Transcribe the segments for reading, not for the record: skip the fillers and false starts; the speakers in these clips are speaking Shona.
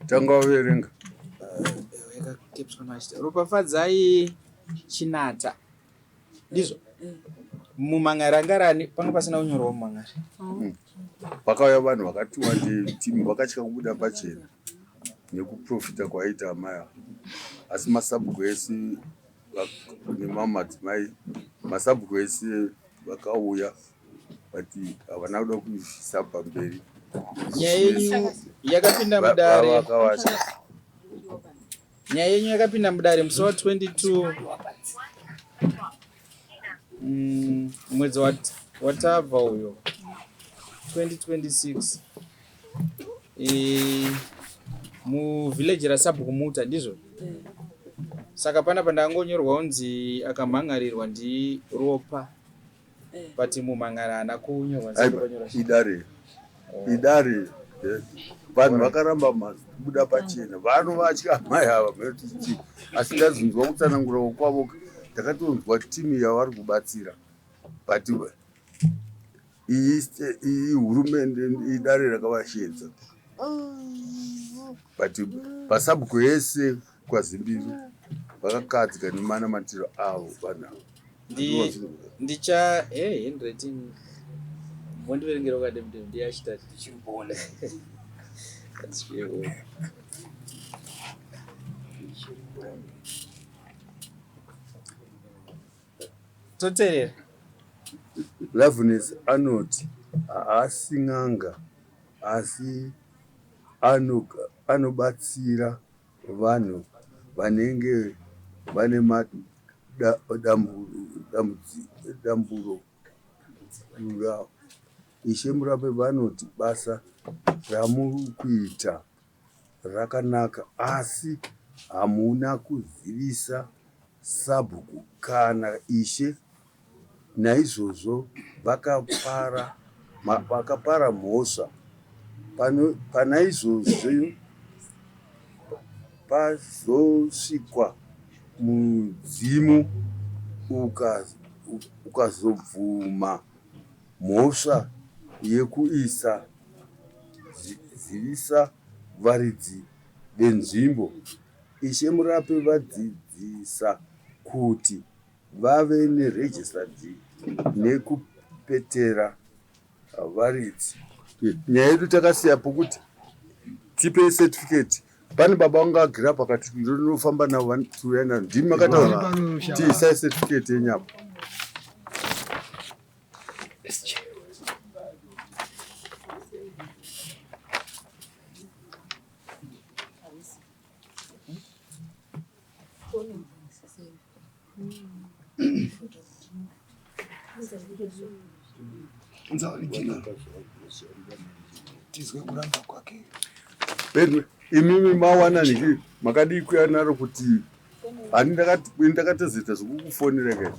tanga uverenga ropafadzai Chinata ndizvo mumangarangarani panga pasina kunyorwa mumangara pakauya vanhu vakati wandei timu vakatya kubuda pachena nekuprofita kwaita amai avo asi masabhuku ese nemamadzimai masabhuku ese vakauya bati havana kuda kuzvisa pamberi. Nyaya yenyu yakapinda mudare nyaya yenyu yakapinda mudare musi wa22 mwedzi watabva uyo 2026 muvhileji rasabhuku muta ndizvo. Saka pana pandangonyorwa unzi akamhangarirwa ndiropa but mumhangara haana kunyorwa idare vanhu vakaramba kubuda pachena vanovatya mai ava mati asi ndazonzwa kutsanangura kwavo ndakatonzwa timu yavari kubatsira but iyi hurumende idare rakavashedza but pasabhuku yese kwazimbiri vakakadzika nemanamatiro avo vanhu ndicha handwriting vondiverengera ukademdem ndiyachitati ndichirikuona toteerera. Loveness anoti haasi n'anga asi anobatsira vanhu vanenge vane madamburo ravo. Ishe Murape vanoti basa ramuri kuita rakanaka asi hamuna kuzivisa sabhuku kana Ishe. Naizvozvo vakapara mhosva pana izvozvo pazosvikwa mudzimu ukazobvuma mhosva yekuisa zivisa varidzi venzvimbo. Ishe Murape vadzidzisa kuti vave neregistadi nekupetera varidzi. Nyaya yedu takasiya pokuti tipe certificate. Pane baba vanga agira pakati ndinofamba navo vanotuyana ndimi makataura tiisai certificate yenyama. tizwe kuramba kwake. Imimi mawana niki makadi kuya naro kuti ani ndakatezeta zvokukufonera kai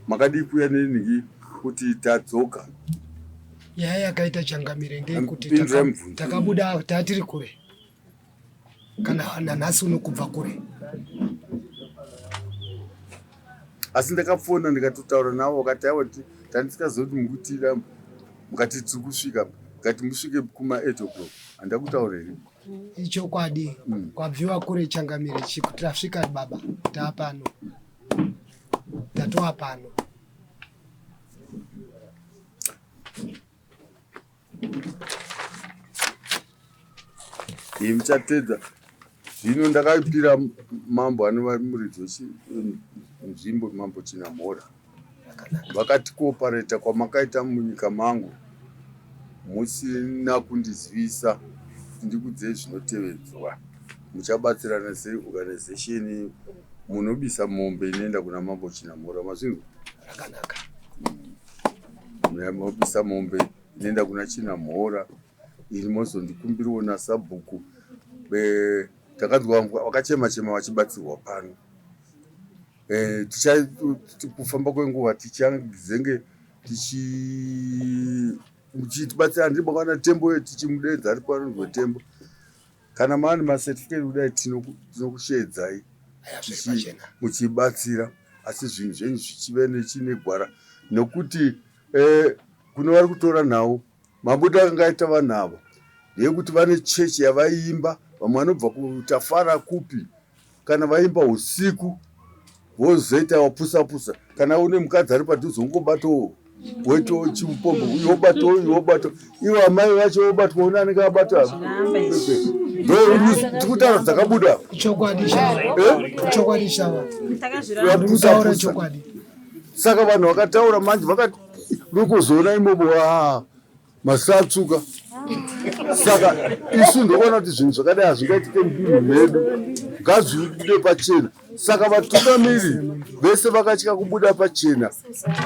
makadi kuya niki kuti tadzoka. Nyaya yakaita changamire ndeyekuti takabuda tatiri kure kana nanhasi unokubva kure. Asi ndakafona ndikatotaura navo wakati aiwa tandisingazoti mukutira mukati tiri kusvika ngati musvike kuma8 o'clock handakutaurei ichokwadi. Kwabviwa kure changamire chikuti tasvika baba taapano tatoa pano. Muchatedza zvino ndakaipira mambo anova muridzi nzvimbo mambo Chinamhora vakati koopareta kwamakaita munyika mangu musina kundizivisa ndikudzei zvinotevedzwa muchabatsirana sei organization munobisa mombe inoenda kuna mambo Chinamhora mazvinhu rakanaka. Munobisa mombe inoenda kuna Chinamhora iri mozondikumbiriwo nasabhuku takanzwa vakachema-chema vachibatsirwa pano. Kufamba kwenguva tichazenge tichibatsira ndiri makana tembo tichimudenza ari panonzwe tembo kana maani masertificate kudai tinokushedzai muchibatsira asi zvinhu zvenyu zvichive nechine gwara nokuti kuno vari kutora nhau mabuda akanga aita vanhu ava ndeyekuti vane chechi yavaimba, vamwe vanobva kutafara kupi, kana vaimba usiku vozoita wapusa-pusa. Kana une mukadzi ari padhuze ungobatawo weto chimupombo yobato iwo amai vacho wobatwa una anenge abata ndokutaura dzakabuda chokwadi shava chokwadi. Saka vanhu vakataura manje vakati ndokuzoona imomo masatsuka. Saka isu ndokuona kuti zvinhu zvakadai hazvingaitike mudunhu medu, ngazvibude pachena. Saka vatungamiri vese vakatya kubuda pachena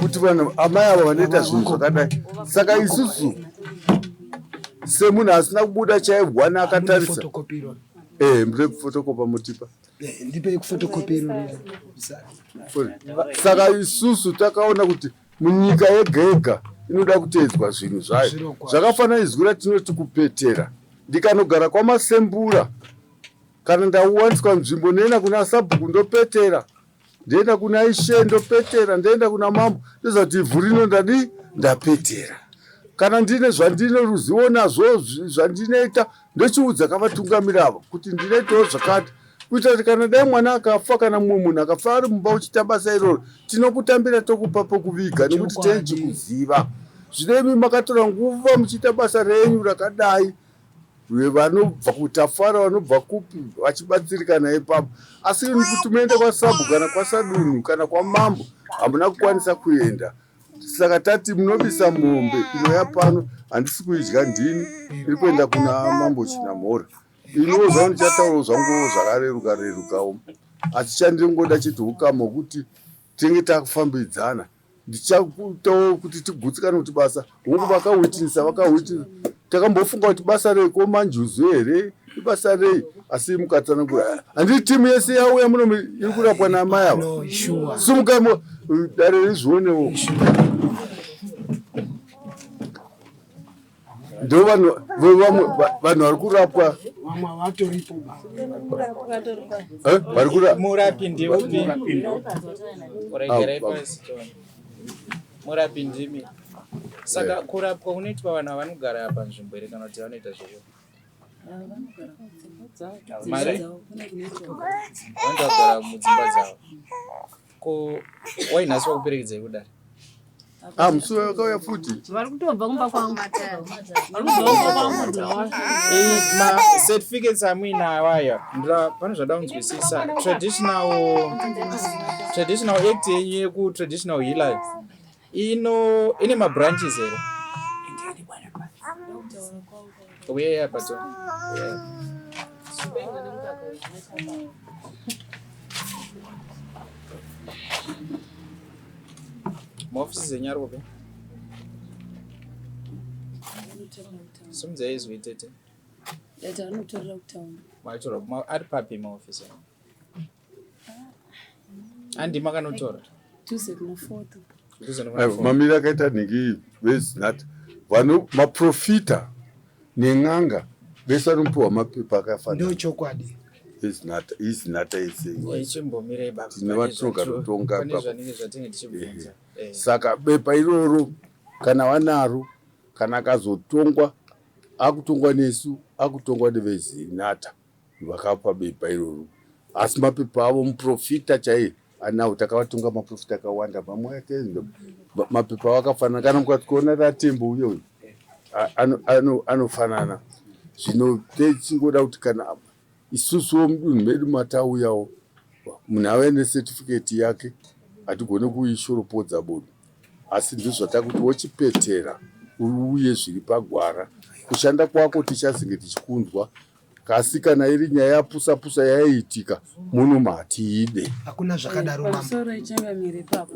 kuti vanhu amai ava vanoita zvinhu zvakadai. Saka isusu semunhu asina kubuda chaibwana akatarisa fotokopa mutipa ndipe kufotokopiro. Saka isusu takaona kuti munyika yega yega inoda kuteedzwa zvinhu zvayo zvakafanana izwi ratinoti kupetera. Ndikanogara kwamasembura kana ndauwaniswa nzvimbo ndoenda kuna sabhuku ndopetera, ndoenda kuna ishe ndopetera, ndoenda kuna mambo ndoziva kuti ivhu rino ndapetera. Kana ndine zvandine ruzivo nazvo zvandinoita ndochiudza kavatungamiri ava kuti ndinoitawo zvakati, kuitira kuti kana dai mwana akafa kana mumwe munhu akafa ari mumba uchiita basa iroro tinokutambira tokupa pokuviga nekuti tenchikuziva. Zvinemi makatora nguva muchiita basa renyu rakadai, vanobva kutafara vanobva kupi vachibatsirikana ipapo. Asi kuti muende kwasabu kana kwasadunhu kana kwamambo hamuna kukwanisa kuenda. Saka tati munobisa mombe inoya pano handisi kuidya ndini, iri kuenda kuna mambo Chinamhora. Iniwo zvangu ndichataurawo zvangu zvakarerukawo, asi chandingoda chete ukama kuti tinge takufambidzana. Ndichakuitawo kuti tigutsikane kuti basa hungu vakahwitinisa takambofunga kuti basa rei komanjuzu here ibasa rei, asi mukatsanangura handii timu yese yauya muno iri kurapwa naamai ava. Sumukamo dare rizvionewo. Ndo vanhu vari kurapwa murapi ndiupi? Murapi ndimi. Saka kurapwa kunoitwa vanhu vanogara apa nzvimbo here kana kuti vanoita zviro? Vanogara mudzimba dzavo. Ko wainhaswa kuperekedzai kudari? Musi wakauya futi vari kutobva kumba kwangu. Certificates amuinawo aya pane zvada kunzwisisa. Traditional act yenyu yeku-traditional healers ine mabranches here? Uyai apa to? Maofisi zenyu ari kupi? Simudzai izwi tete. Anotorera kutauni. Ari papi maofisi? Andima kanotora? Tuesday kuna 4th. mamiri akaita nhingi vezinata maprofita nen'anga vese vanopiwa mapepa akafanana. Ndochokwadi. Izinata ichimbomirei baba. Tine vatinogara kutonga pane zvanenge zvatinge tichibvunza. Saka bepa iroro kana vanaro kana akazotongwa akutongwa nesu akutongwa nevezinata vakapa bepa iroro, asi mapepa avo muprofita chaiye anawo takavatonga maprofita akawanda mamwe yake mapepa avo akafanana. Kana mukatikuona ratembo uyo anofanana. Zvino techingoda kuti kana isusuwo mudunhu medu matauyawo munhu ave nesertificate yake hatigone kuishoropodza bodo, asi ndizvatakuti wochipetera uye zviri pagwara kushanda kwako tichazinge tichikunzwa. Kasi kana iri nyaya yapusa-pusa yaiitika muno matiide hakuna zvakadaro mama. Pamusoro ichangamire papo.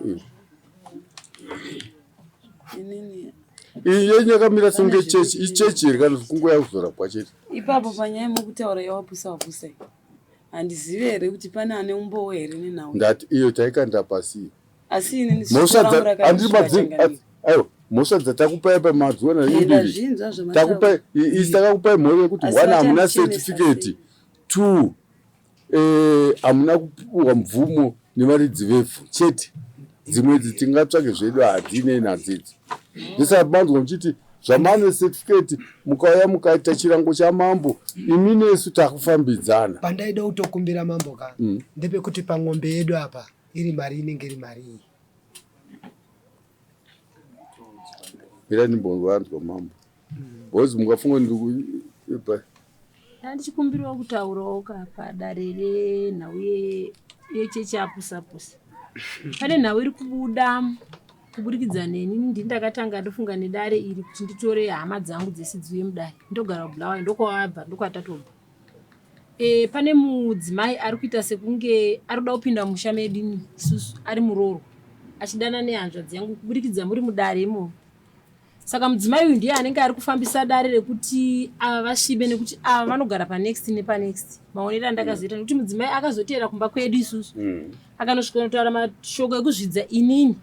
yenyu yakamira songe chechi ichechi here kana kungoya kuzorapwa chete Ipapo panyaya mukutaura yawapusa handizivi here kuti pane ane umbowo here nenhau. ndati iyo taikanda pasi Asi ini ndisikuramura aiwa mhosva dzatakupai pamazuva naibiri takupai isi takakupai mhosva yekuti 1 hamuna certificate, 2 hamuna kupuwa mvumo nevaridzi vevhu chete. Dzimwe idzi tingatsvake zvedu hadine nadzidzi. Ndisaka manzwa muchiti zvamane certificate mukauya mukaita chirango chamambo imi nesu takufambidzana. Pandaida kutokumbira mambo ka ndepekuti pamwombe yedu apa iri mari inenge iri mari iyi. Ira ndimbonzwa mambo. Bozi mungafunga ndikuipa. Ndichikumbirawo kutaurawo padare nhau yechechi apusapusa. Pane nhau iri kubuda kuburikidza neni ndakatanga ndofunga nedare iri kuti nditore hama dzangu dzese dziuye mudare ndogara Bulawayo ndokwavabva ndokwatatobva. Pane mudzimai ari kuita sekunge ari kuda kupinda musha medu isusu ari muroro achidana nehanzvadzi yangu kuburikidza muri mudare imo. Saka mudzimai uyu ndiye anenge ari kufambisa dare rekuti ava vasvibe nekuti ava vanogara panext nepanext. Maonero andakazoita nekuti mudzimai akazoteera kumba kwedu isusu akanosvika notaura mashoko ekuzvidza inini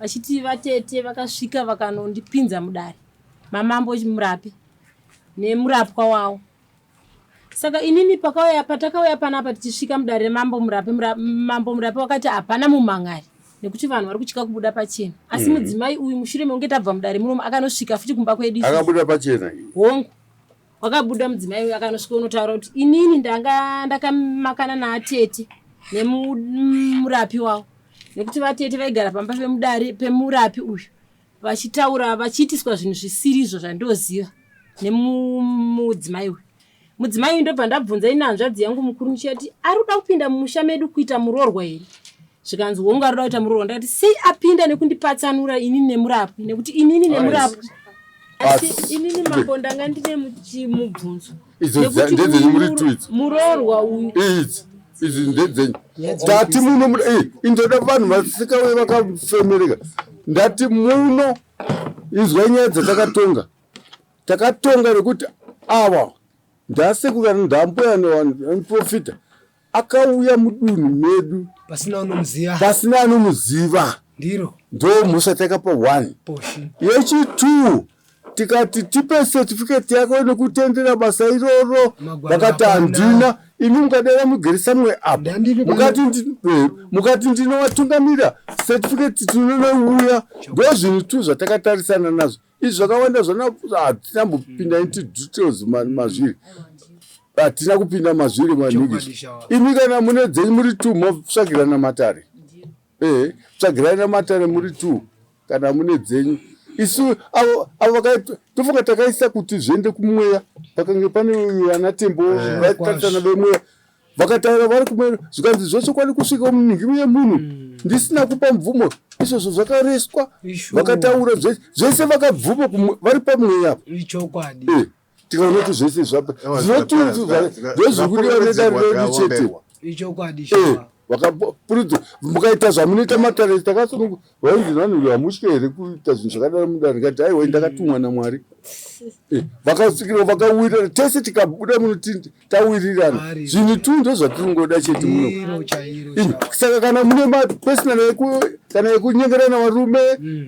vachiti vatete vakasvika vakanondipinza mudare mamambo murapi nemurapwa wawo. Saka inini patakauya panapa tichisvika mudare mambo murapi wakati hapana mumangari nekuti vanhu vari kutyika kubuda pachena. Asi mudzimai uyu mushure mekunge tabva mudare munomu akanosvika futi kumba kwedu akabuda pachena hongu wakabuda mudzimai uyu akanosvika unotaura kuti inini ndakamakana naatete nemurapi wawo nekuti vatete vaigara pamba pemurapi uyu vachitaura vachiitiswa zvinhu zvisirizvo zvandoziva nemudzimai uyu. Mudzimai uyu ndobva ndabvunza ine hanzvadzi yangu mukuru nichati ari kuda kupinda mumusha medu kuita murorwa here. Zvikanzi hongu ari kuda kuita murorwa. Ndakati sei apinda nekundipatsanura inini nemurapi nekuti inini nemurapi asi inini mambo ndanga ndine mubvunzo nekuti murorwa uyu izi ndedzenyu ndati muno indoda vanhu vasikauye vakafemereka ndati muno izwa nyaya dzatakatonga rekuti ava ndasekura ndamboya neprofita akauya mudunhu medu pasina anomuziva ndo mhosva takapa 1 yechi2 tikati tipe certificate yako nekutendera basa iroro vakati handina ini mukadera mugerisa mwe apa mukati ndinovatungamira certificate tinonouya ndozvinhu tu zvatakatarisana nazvo izvi zvakawanda hatinambopinda into details mazviri hatina kupinda mazviri manhigishi. Imi kana mune dzenyu muri 2 motsvagirana matare tsvagirana matare muri 2 kana mune dzenyu. Isu avo tofunga takaisa kuti zviende kumweya pakange pane vana tembo vatarisana vemweya vakataura vari kumweya zvikanzi zvose kwadi kusvika munhingi yemunhu ndisina kupa mvumo izvozvo zvakareswa vakataura zvese vakabvuma vari pamweya tikaona kuti zvese zvinotunzwa ndozvikudiwa nedare redu chete vakapurudza mukaita zvamunoita matare takasunungu vainzi vanhu vamushe here kuita zvinhu zvakadaro mudare ngati aiwa ndakatumwa naMwari vakasvikira vakawirira tese tikabuda munoti tawirirana zvinhu tu ndozvatiringoda chete muno. Saka kana mune mapesonal kana ekunyengerana varume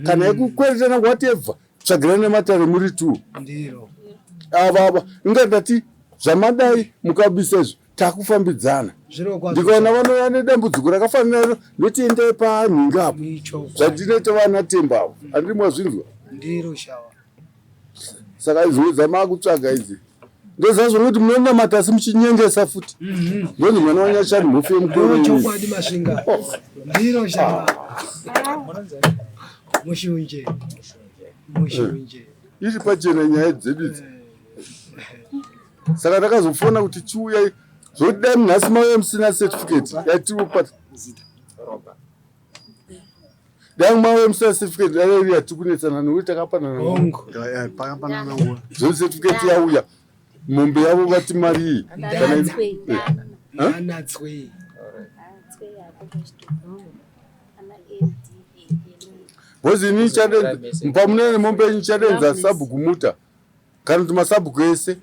kana ekukweretana whatever tsvagirana matare muri 2 ava ingatati zvamadai mukabisa izvo takufambidzana ndikaona vanova nedambudziko rakafanira notiendai panhingi apo zvandinoita vana tembavo handiri mwazvinzwa saka izvodza maakutsvaga idzi ndozazvo kuti munonamata asi muchinyengesa futi ndonzi mwana wanyashani mhofu yemukuru iri pachena nyaya dzedu idzi. Saka takazofona kuti chiuyai zvodai munhasi mauya musina certificate yatiripata dai mauya musina certificate dai yatikunetsana nekuti takapanana zvo certificate yauya mombe yavo vati mari iyi bhozi ini pamunene mombe yenyu chadenza sabhuku muta kana kuti masabhuku ese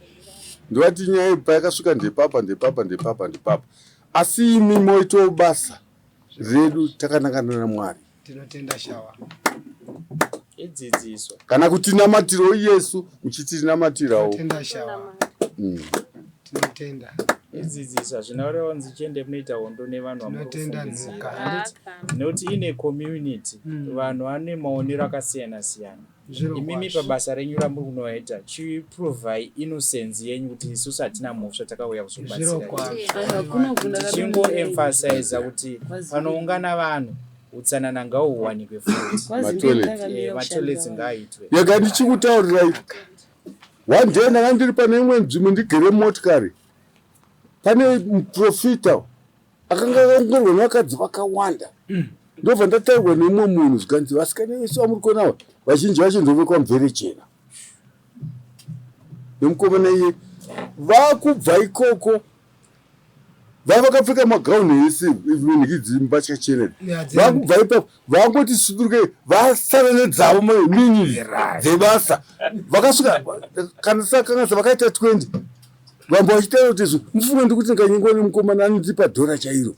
ndovati nyaya ipa yakasvika ndepapa asi imi moitawo basa redu takanangana naMwari tinotenda shawa idzidziso kana kuti namatiro Yesu muchiti namatirawo tinotenda shawa tinotenda idzidziso zvinorewa nzichende munoita hondo nevanhu tinotenda nekuti ine community vanhu vane maonero akasiyana siyana imimi pabasa renyu ramuri kunoita chiprovai innocence yenyu kuti isusu hatina mhosva takauya kuzobatsira tichingoemphasiza kuti panoungana vanhu utsanana ngauwanikwe futi matoilets ngaaitwe yega ndichikutaurirai one day ndanga ndiri pane imwe nzvimbo ndigere motikari pane muprofita akanga akaongorwa nevakadzi vakawanda ndobva ndataurwa neumwe munhu zvikanzi vasikana vese vamuri kuonawa vazhinji vacho ndovekwa mvere chena nemukomana iye vakubva ikoko vakapfeka magauni ese nhikidzi mbatya chena vakubva ipapo vangoti sudurukei vasara nedzavo mini dzebasa vakasvika kana sakangasa vakaita 20 vambo vachitaura kuti mufunga ndikuti ndikanyengwa nemukomana anondipa dhora chairo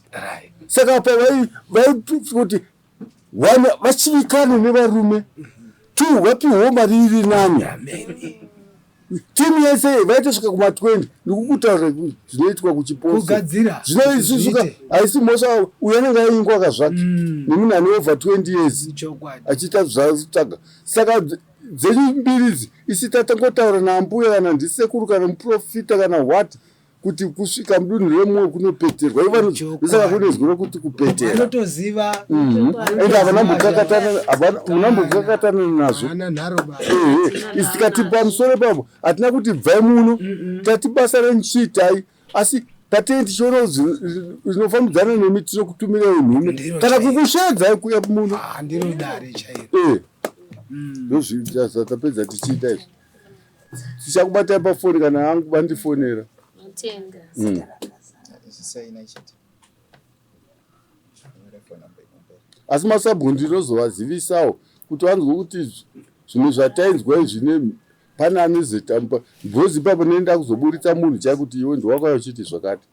saka pa vaikuti one vachivikane nevarume 2 vapiwo mari iri nani timu yese vaitosvika kuma-20 ndikukutaura zvinoitwa kuchiposa zvinoisusuka haisi mhosva uyo anenge aingwaka zvake nemunhu ane over 20 years achiita zvaatsvaga saka dzenyu mbiridzi isi tatangotaura naambuya kana ndisekuru kana muprofita kana what kuti kusvika mudunhu remumwe kunopeterwa ivanoisaka kune zwi rokuti kupetera anotoziva ende havanambokakatana nazvo isi tikati pamusoro papo hatina kuti bvai muno tati basa renchiitai asi patei tichiona zvinofambidzana nemi tinokutumirai nhume kana kukushedzai kuya muno ndinodare chairo ndozvitapedza tichiita izvi tichakubatai pafoni kana angu vandifonera asi masabhu ndinozovazivisawo kuti vanzwe kuti zvimwe zvatainzwa zvine pane anezetampa bhozi ipapo nenda kuzoburitsa munhu chai kuti iwe ndiwakauya uchiti zvakati